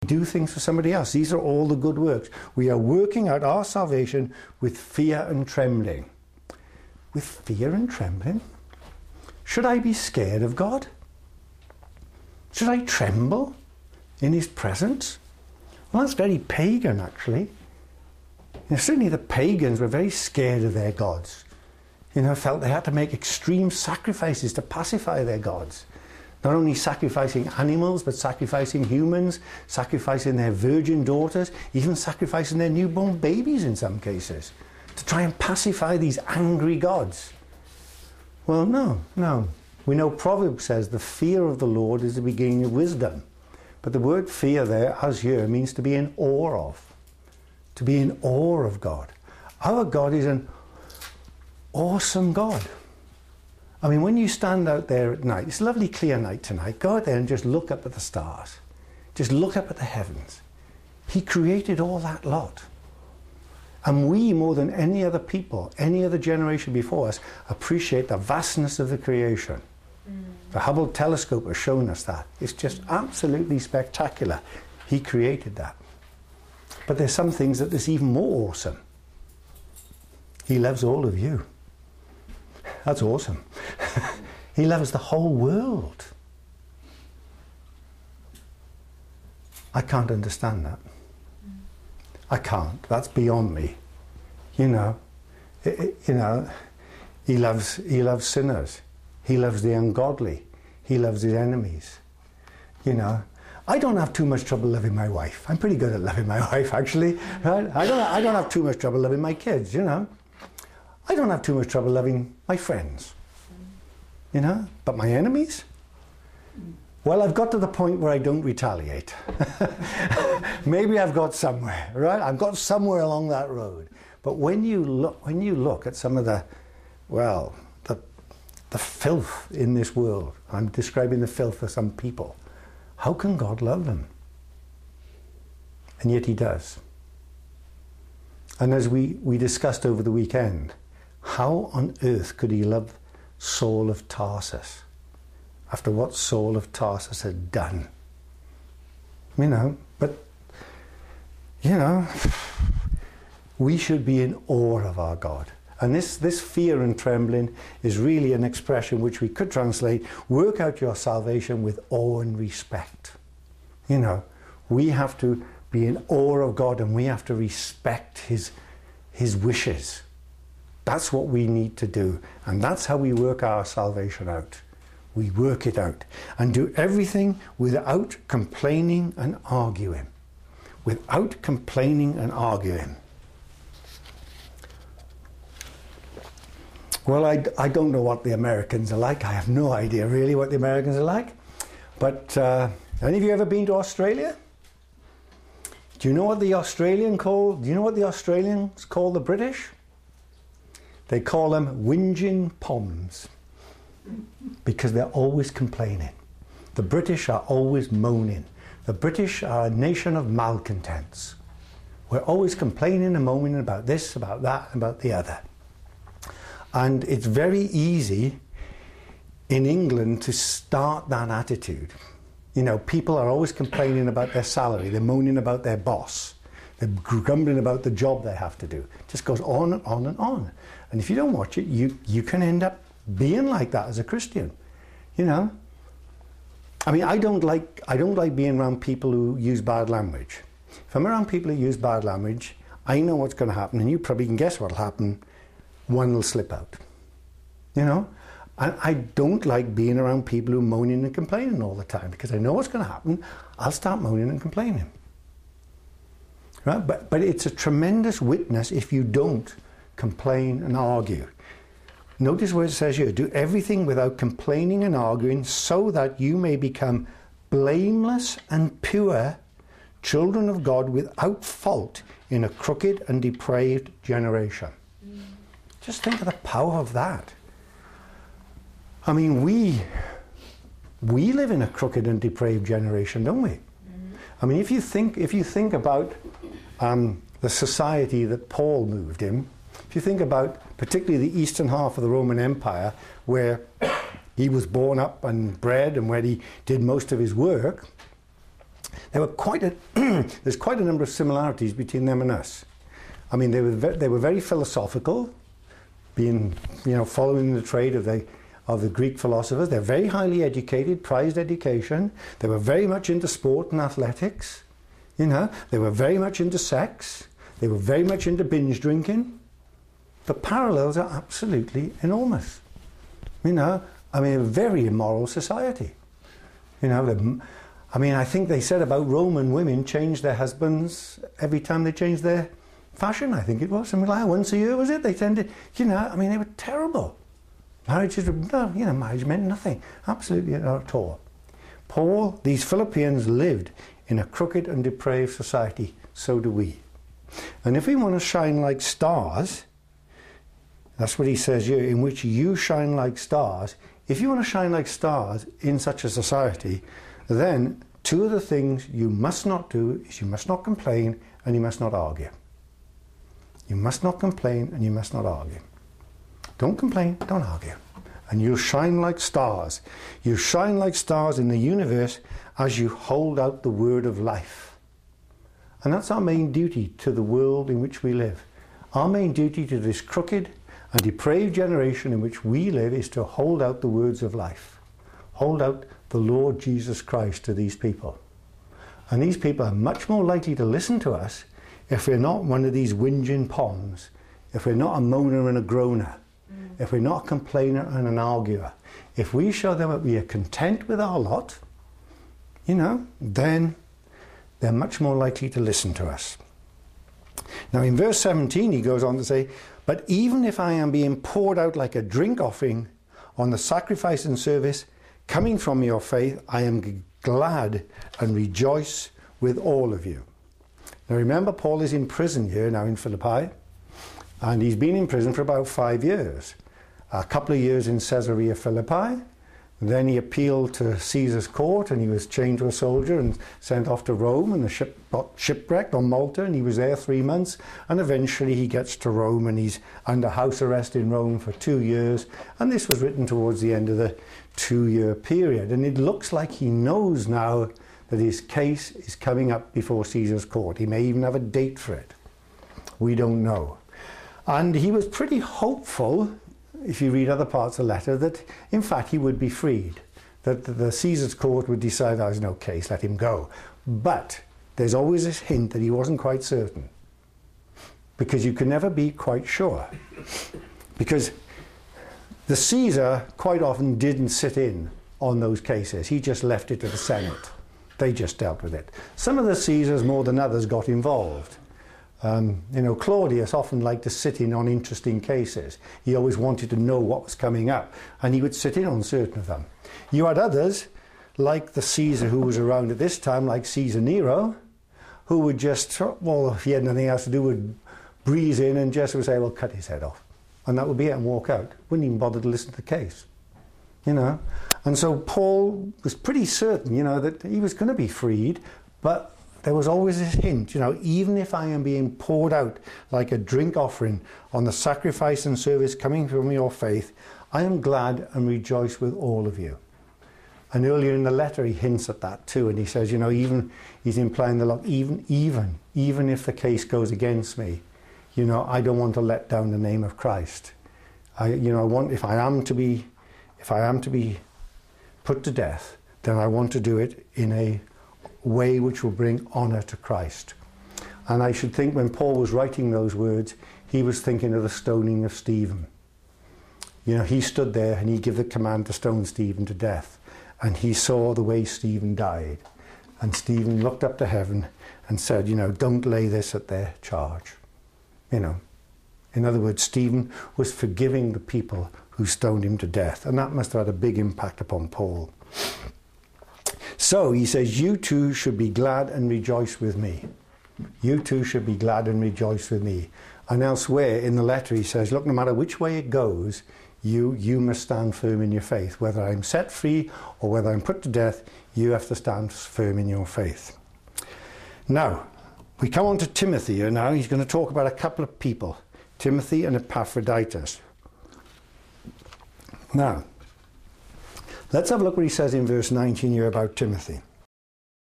do things for somebody else. These are all the good works. We are working out our salvation with fear and trembling. With fear and trembling? Should I be scared of God? Should I tremble in his presence? Well, that's very pagan, actually. Certainly the pagans were very scared of their gods. Felt they had to make extreme sacrifices to pacify their gods. Not only sacrificing animals, but sacrificing humans, sacrificing their virgin daughters, even sacrificing their newborn babies in some cases, to try and pacify these angry gods. Well, no. We know Proverbs says the fear of the Lord is the beginning of wisdom. But the word fear there, as here, means to be in awe of. To be in awe of God. Our God is an awesome God. I mean, when you stand out there at night, it's a lovely clear night tonight, go out there and just look up at the stars. Just look up at the heavens. He created all that lot. And we, more than any other people, any other generation before us, appreciate the vastness of the creation. The Hubble telescope has shown us that. It's just absolutely spectacular. He created that. But there's some things that is even more awesome. He loves all of you. That's awesome. He loves the whole world. I can't understand that. I can't. That's beyond me. He loves sinners. He loves the ungodly. He loves his enemies. I don't have too much trouble loving my wife. I'm pretty good at loving my wife, actually. Right? I don't have too much trouble loving my kids, I don't have too much trouble loving my friends. But my enemies? Well, I've got to the point where I don't retaliate. Maybe I've got somewhere, right? I've got somewhere along that road. But when you look at some of the filth in this world, I'm describing the filth of some people, how can God love them? And yet he does. And as we discussed over the weekend, how on earth could he love Saul of Tarsus after what Saul of Tarsus had done? We should be in awe of our God. And this fear and trembling is really an expression which we could translate, work out your salvation with awe and respect. We have to be in awe of God and we have to respect his wishes. That's what we need to do. And that's how we work our salvation out. We work it out and do everything without complaining and arguing. Without complaining and arguing. Well, I don't know what the Americans are like. I have no idea really what the Americans are like. But any of you ever been to Australia? Do you know what the Australians call the British? They call them whinging Poms. Because they're always complaining. The British are always moaning. The British are a nation of malcontents. We're always complaining and moaning about this, about that, about the other. And it's very easy in England to start that attitude. People are always complaining about their salary. They're moaning about their boss. They're grumbling about the job they have to do. It just goes on and on and on. And if you don't watch it, you can end up being like that as a Christian. I don't like being around people who use bad language. If I'm around people who use bad language, I know what's going to happen, and you probably can guess what'll happen. One will slip out. And I don't like being around people who are moaning and complaining all the time, because I know what's going to happen. I'll start moaning and complaining. Right? But it's a tremendous witness if you don't complain and argue. Notice what it says here, do everything without complaining and arguing, so that you may become blameless and pure, children of God without fault in a crooked and depraved generation. Just think of the power of that. We live in a crooked and depraved generation, don't we? If you think about the society that Paul moved in, if you think about particularly the eastern half of the Roman Empire, where he was born up and bred and where he did most of his work, There's quite a number of similarities between them and us. I mean, they were very philosophical, being, following the trade of the Greek philosophers. They're very highly educated, prized education. They were very much into sport and athletics. They were very much into sex. They were very much into binge drinking. The parallels are absolutely enormous. A very immoral society. I think they said about Roman women changed their husbands every time they changed their fashion, I think it was. Something like that. Once a year, was it? They tended, they were terrible. Marriage meant nothing. Absolutely not at all. These Philippians lived in a crooked and depraved society. So do we. And if we want to shine like stars, that's what he says here, in which you shine like stars. If you want to shine like stars in such a society, then two of the things you must not do is you must not complain and you must not argue. You must not complain and you must not argue. Don't complain, don't argue. And you'll shine like stars. You shine like stars in the universe as you hold out the word of life. And that's our main duty to the world in which we live. Our main duty to this crooked and depraved generation in which we live is to hold out the words of life. Hold out the Lord Jesus Christ to these people. And these people are much more likely to listen to us if we're not one of these whinging Poms, if we're not a moaner and a groaner, if we're not a complainer and an arguer. If we show them that we are content with our lot, then they're much more likely to listen to us. Now in verse 17 he goes on to say, but even if I am being poured out like a drink offering on the sacrifice and service coming from your faith, I am glad and rejoice with all of you. Now remember, Paul is in prison here now in Philippi, and he's been in prison for about 5 years. A couple of years in Caesarea Philippi, then he appealed to Caesar's court and he was chained to a soldier and sent off to Rome, and the ship got shipwrecked on Malta and he was there 3 months, and eventually he gets to Rome and he's under house arrest in Rome for 2 years, and this was written towards the end of the 2-year period, and it looks like he knows now that his case is coming up before Caesar's court. He may even have a date for it. We don't know. And he was pretty hopeful, if you read other parts of the letter, that in fact he would be freed, that the Caesar's court would decide there's no case, let him go. But there's always this hint that he wasn't quite certain, because you can never be quite sure. Because the Caesar quite often didn't sit in on those cases. He just left it to the Senate. They just dealt with it. Some of the Caesars, more than others, got involved. Claudius often liked to sit in on interesting cases. He always wanted to know what was coming up, and he would sit in on certain of them. You had others, like the Caesar who was around at this time, like Caesar Nero, who would just, if he had nothing else to do, would breeze in and just would say, well, cut his head off. And that would be it, and walk out. Wouldn't even bother to listen to the case. And so Paul was pretty certain, that he was going to be freed, but there was always this hint, even if I am being poured out like a drink offering on the sacrifice and service coming from your faith, I am glad and rejoice with all of you. And earlier in the letter he hints at that too, and he says, even, he's implying even if the case goes against me, I don't want to let down the name of Christ. If I am to be put to death, then I want to do it in a way which will bring honour to Christ. And I should think when Paul was writing those words, he was thinking of the stoning of Stephen. He stood there and he gave the command to stone Stephen to death, and he saw the way Stephen died, and Stephen looked up to heaven and said, don't lay this at their charge. In other words, Stephen was forgiving the people who stoned him to death, and that must have had a big impact upon Paul. So he says, you too should be glad and rejoice with me. You too should be glad and rejoice with me. And elsewhere in the letter he says, look, no matter which way it goes, you must stand firm in your faith. Whether I'm set free or whether I'm put to death, you have to stand firm in your faith. Now, we come on to Timothy here now. He's going to talk about a couple of people, Timothy and Epaphroditus. Now, let's have a look what he says in verse 19 here about Timothy.